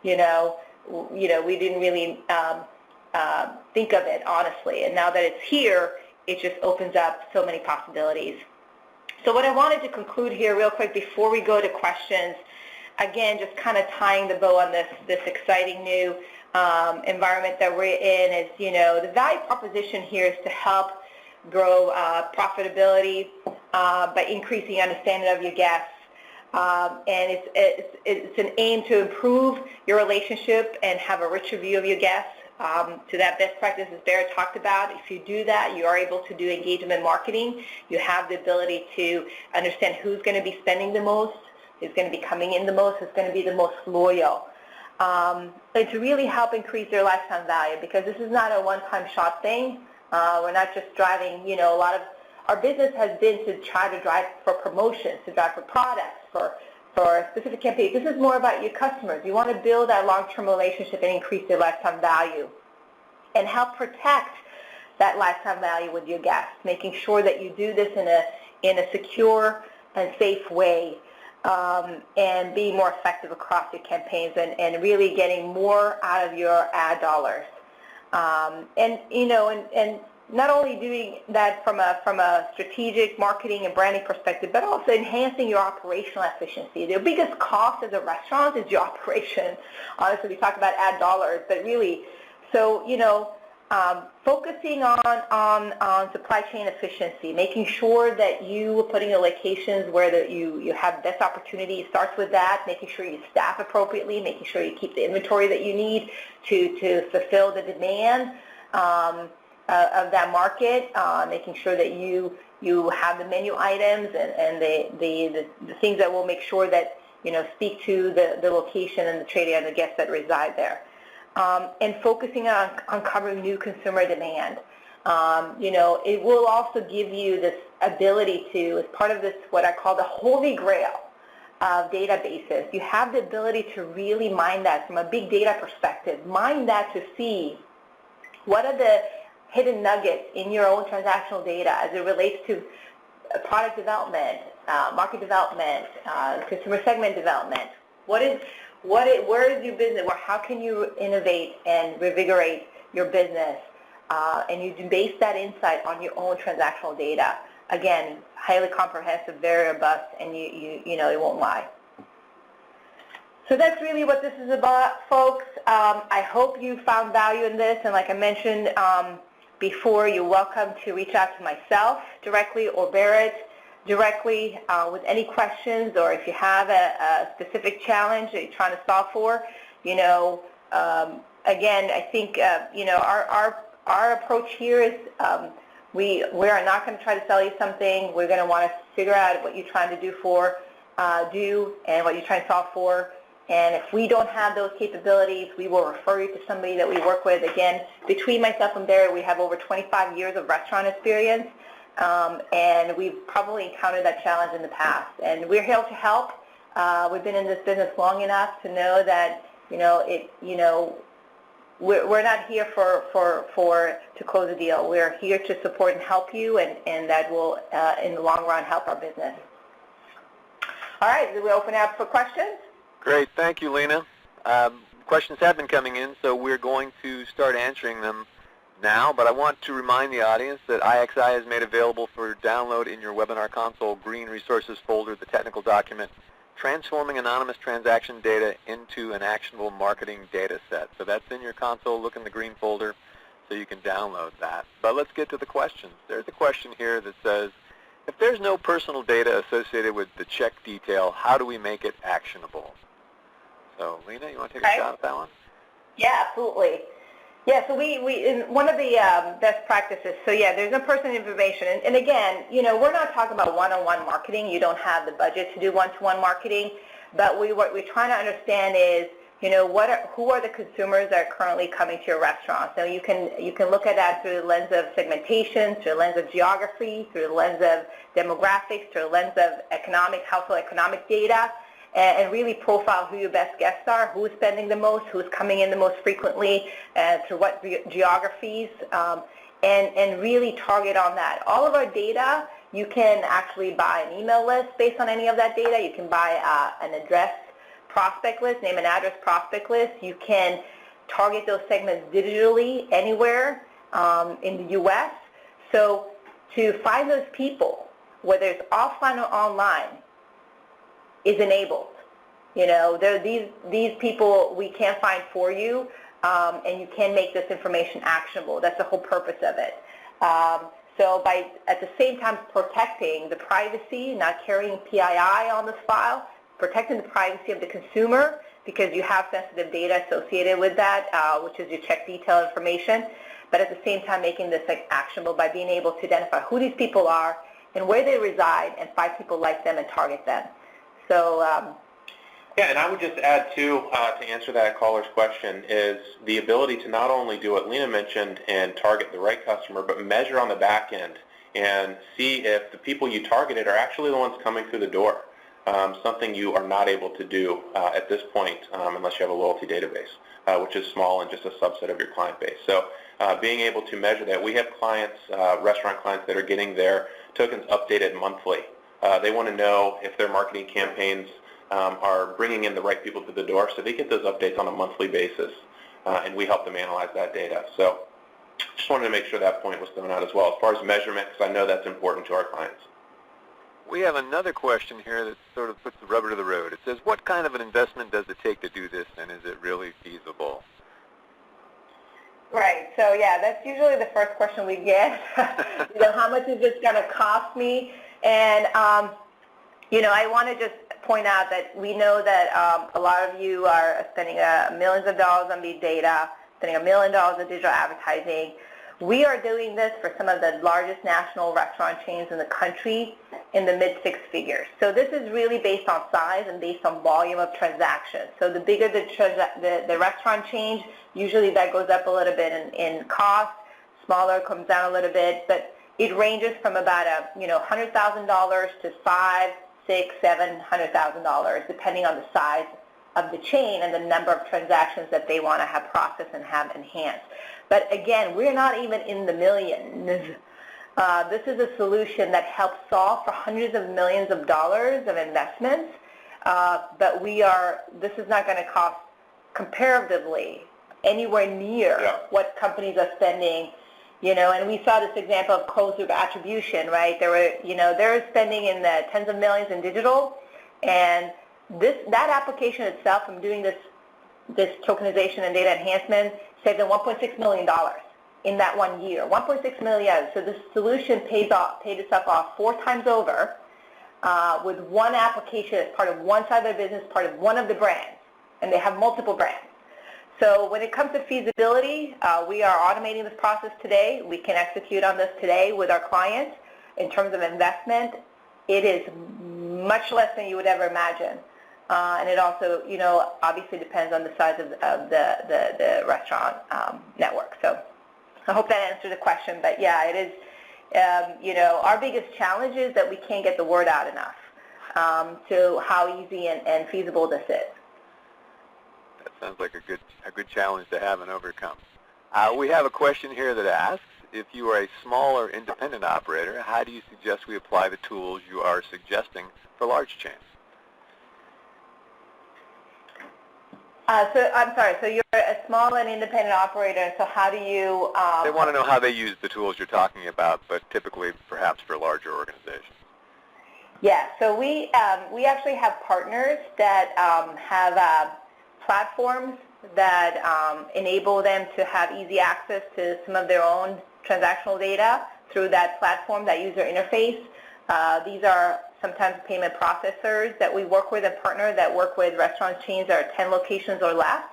we didn't really think of it, honestly. And now that it's here, it just opens up so many possibilities. So what I wanted to conclude here real quick before we go to questions, again, just kind of tying the bow on this exciting new environment that we're in is, the value proposition here is to help grow profitability by increasing understanding of your guests. And it's an aim to improve your relationship and have a richer view of your guests. To that best practices Barrett talked about, if you do that, you are able to do engagement marketing. You have the ability to understand who's going to be spending the most, who's going to be coming in the most, who's going to be the most loyal. And to really help increase their lifetime value, because this is not a one-time shot thing. We're not just driving, a lot of our business has been to try to drive for promotions, to drive for products, for specific campaigns. This is more about your customers. You want to build that long-term relationship and increase their lifetime value and help protect that lifetime value with your guests, making sure that you do this in a secure and safe way and be more effective across your campaigns and really getting more out of your ad dollars. And not only doing that from a strategic marketing and branding perspective, but also enhancing your operational efficiency. The biggest cost as a restaurant is your operation. Honestly, we talk about ad dollars, but really, so, focusing on supply chain efficiency, making sure that you are putting your locations where you have best opportunity. It starts with that, making sure you staff appropriately, making sure you keep the inventory that you need to fulfill the demand of that market, making sure that you have the menu items and the things that will make sure that speak to the location and the trade area and the guests that reside there, and focusing on uncovering new consumer demand. It will also give you this ability to, as part of this, what I call the holy grail of databases, you have the ability to really mine that from a big data perspective, mine that to see what are the hidden nuggets in your own transactional data as it relates to product development, market development, consumer segment development. Where is your business? How can you innovate and revigorate your business? And you base that insight on your own transactional data. Again, highly comprehensive, very robust, and it won't lie. So that's really what this is about, folks. I hope you found value in this, and like I mentioned before, you're welcome to reach out to myself directly or Barrett directly with any questions, or if you have a specific challenge that you're trying to solve for. Again, I think our approach here is we are not going to try to sell you something. We're going to want to figure out what you're trying to do and what you're trying to solve for. And if we don't have those capabilities, we will refer you to somebody that we work with. Again, between myself and Barrett, we have over 25 years of restaurant experience, and we've probably encountered that challenge in the past. And we're here to help. We've been in this business long enough to know that we're not here to close a deal. We're here to support and help you, and that will, in the long run, help our business. All right, we open up for questions. Great. Thank you, Lena. Questions have been coming in, so we're going to start answering them now, but I want to remind the audience that IXI has made available for download in your webinar console green resources folder the technical document Transforming Anonymous Transaction Data into an Actionable Marketing Data Set. So that's in your console. Look in the green folder so you can download that. But let's get to the questions. There's a question here that says, if there's no personal data associated with the check detail, how do we make it actionable? So, Lena, you want to take a shot at that one? Yeah, absolutely. Yeah, so we in one of the best practices, so yeah, there's no personal information. And again, you know, we're not talking about one-on-one marketing. You don't have the budget to do one-to-one marketing. But what we're trying to understand is, you know, who are the consumers that are currently coming to your restaurant? So you can look at that through the lens of segmentation, through the lens of geography, through the lens of demographics, through the lens of household economic data, and really profile who your best guests are, who's spending the most, who's coming in the most frequently, through what geographies, and really target on that. All of our data, you can actually buy an email list based on any of that data. You can buy an address prospect list, name and address prospect list. You can target those segments digitally anywhere in the U.S. So to find those people, whether it's offline or online, is enabled. You know, these people we can't find for you, and you can make this information actionable. That's the whole purpose of it. So by at the same time protecting the privacy, not carrying PII on this file, protecting the privacy of the consumer because you have sensitive data associated with that, which is your check detail information, but at the same time making this actionable by being able to identify who these people are and where they reside and find people like them and target them. So, yeah, and I would just add too, to answer that caller's question, is the ability to not only do what Lena mentioned and target the right customer, but measure on the back end and see if the people you targeted are actually the ones coming through the door. Something you are not able to do at this point unless you have a loyalty database, which is small and just a subset of your client base. So being able to measure that. We have clients, restaurant clients, that are getting their tokens updated monthly. They want to know if their marketing campaigns are bringing in the right people to the door, so they get those updates on a monthly basis, and we help them analyze that data. So just wanted to make sure that point was thrown out as well, as far as measurement, because I know that's important to our clients. We have another question here that sort of puts the rubber to the road. It says, what kind of an investment does it take to do this, and is it really feasible? right, so yeah, that's usually the first question we get. You know, how much is this going to cost me? And, you know, I want to just point out that we know that a lot of you are spending millions of dollars on big data, spending $1 million on digital advertising. We are doing this for some of the largest national restaurant chains in the country in the mid-six figures. So this is really based on size and based on volume of transactions. So the bigger the restaurant change, usually that goes up a little bit in cost. Smaller comes down a little bit, but it ranges from about $100,000 to $500,000, $600,000, $700,000, depending on the size of the chain and the number of transactions that they want to have processed and have enhanced. But again, we're not even in the millions. This is a solution that helps solve for hundreds of millions of dollars of investments, but this is not going to cost comparatively anywhere near what companies are spending. You know, and we saw this example of closed-loop attribution, right? They're spending in the tens of millions in digital, and that application itself, from doing this tokenization and data enhancement, saved them $1.6 million in that 1 year. $1.6 million. So this solution paid itself off 4 times over with one application as part of one side of their business, part of one of the brands, and they have multiple brands. So when it comes to feasibility, we are automating this process today. We can execute on this today with our clients. In terms of investment, it is much less than you would ever imagine. And it also, you know, obviously depends on the size of the restaurant network. So I hope that answered the question. But yeah, it is, you know, our biggest challenge is that we can't get the word out enough to how easy and feasible this is. Sounds like a good challenge to have and overcome. We have a question here that asks, if you are a small or independent operator, how do you suggest we apply the tools you are suggesting for large chains? So I'm sorry, so you're a small and independent operator, so how do you... They want to know how they use the tools you're talking about, but typically perhaps for larger organizations. Yeah, so we actually have partners that have platforms that enable them to have easy access to some of their own transactional data through that platform, that user interface. These are sometimes payment processors that we work with, and partner that work with restaurant chains that are 10 locations or less.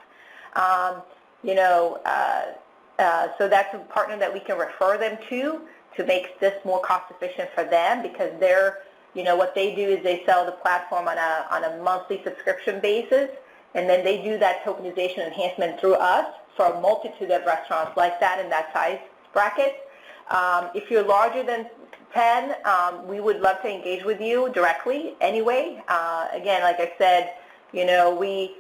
So that's a partner that we can refer them to make this more cost efficient for them, because they're, what they do is they sell the platform on a monthly subscription basis, and then they do that tokenization enhancement through us for a multitude of restaurants like that in that size bracket. If you're larger than 10, we would love to engage with you directly anyway. Again, like I said, we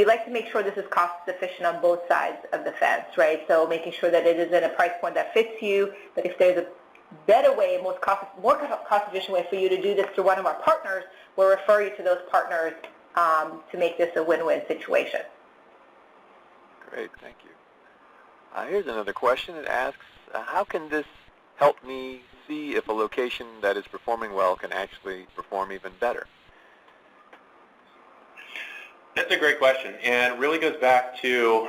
like to make sure this is cost efficient on both sides of the fence, right? So making sure that it is in a price point that fits you, but if there's a better way, more cost efficient way for you to do this through one of our partners, we'll refer you to those partners to make this a win-win situation. Great, thank you. Here's another question. It asks, how can this help me see if a location that is performing well can actually perform even better? That's a great question, and it really goes back to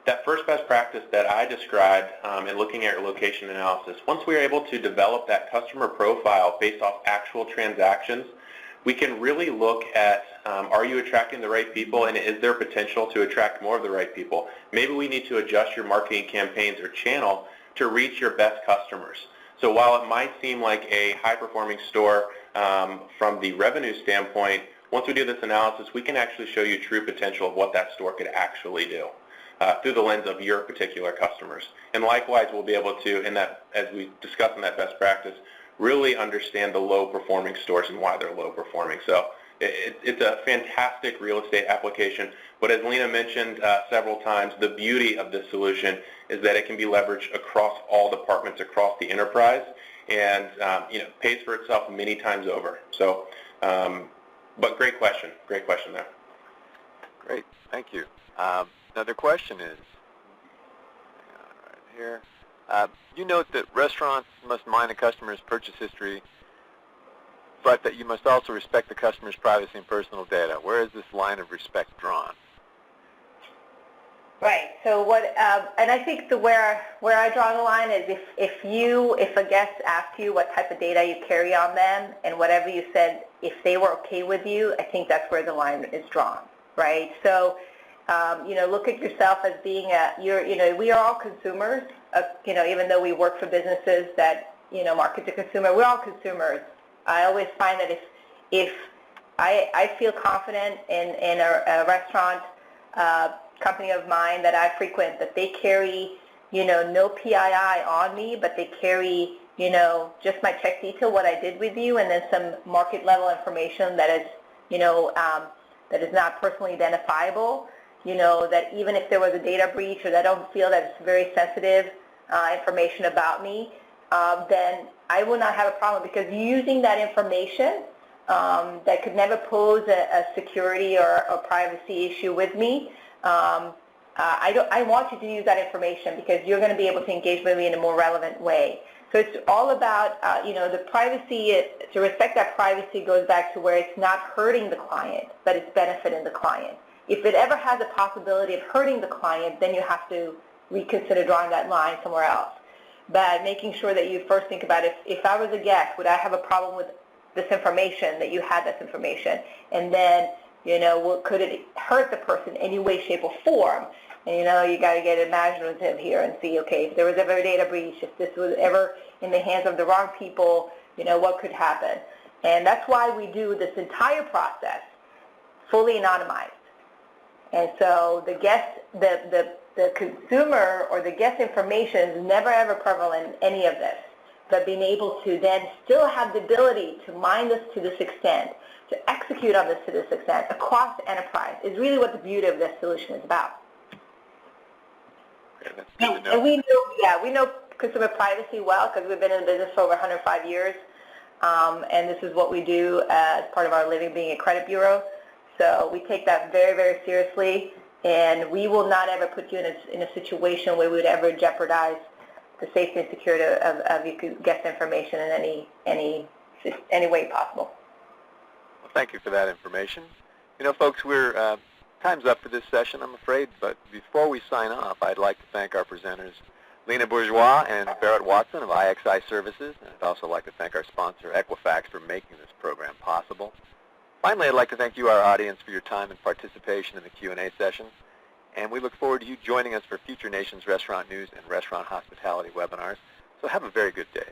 that first best practice that I described in looking at your location analysis. Once we are able to develop that customer profile based off actual transactions, we can really look at, are you attracting the right people, and is there potential to attract more of the right people? Maybe we need to adjust your marketing campaigns or channel to reach your best customers. So while it might seem like a high-performing store from the revenue standpoint, once we do this analysis, we can actually show you true potential of what that store could actually do through the lens of your particular customers. And likewise, we'll be able to, as we discussed in that best practice, really understand the low-performing stores and why they're low-performing. So it's a fantastic real estate application, but as Lena mentioned several times, the beauty of this solution is that it can be leveraged across all departments across the enterprise, and pays for itself many times over. So, but great question there. Great, thank you. Another question is, hang on right here. You note that restaurants must mine a customer's purchase history, but that you must also respect the customer's privacy and personal data. Where is this line of respect drawn? Right. So and I think where I draw the line is if a guest asks you what type of data you carry on them, and whatever you said, if they were okay with you, I think that's where the line is drawn, right? So, look at yourself as being we are all consumers. Even though we work for businesses that market to consumer, we're all consumers. I always find that if I feel confident in a restaurant company of mine that I frequent, that they carry no PII on me, but they carry just my check detail, what I did with you, and then some market level information that is that is not personally identifiable. That even if there was a data breach, or that I don't feel that it's very sensitive information about me, then I will not have a problem, because using that information that could never pose a security or a privacy issue with me, I want you to use that information, because you're going to be able to engage with me in a more relevant way. So it's all about, the privacy. To respect that privacy goes back to where it's not hurting the client, but it's benefiting the client. If it ever has a possibility of hurting the client, then you have to reconsider drawing that line somewhere else. But making sure that you first think about, if I was a guest, would I have a problem with this information, that you had this information? And then, could it hurt the person in any way, shape, or form? And you got to get imaginative here and see, okay, if there was ever a data breach, if this was ever in the hands of the wrong people, what could happen? And that's why we do this entire process fully anonymized. And so the guest, the consumer or the guest information is never ever prevalent in any of this. But being able to then still have the ability to mine this to this extent, to execute on this to this extent across the enterprise, is really what the beauty of this solution is about. And we know consumer privacy well, because we've been in business for over 105 years, and this is what we do as part of our Living Being a Credit Bureau. So we take that very, very seriously, And we will not ever put you in a situation where we would ever jeopardize the safety and security of your guest information in any way possible. Well, thank you for that information. You know, folks, we're time's up for this session, I'm afraid, but before we sign off, I'd like to thank our presenters, Lena Bourgeois and Barrett Watson of IXI Services, and I'd also like to thank our sponsor, Equifax, for making this program possible. Finally, I'd like to thank you, our audience, for your time and participation in the Q&A session, and we look forward to you joining us for future Nation's Restaurant News and Restaurant Hospitality webinars, so have a very good day.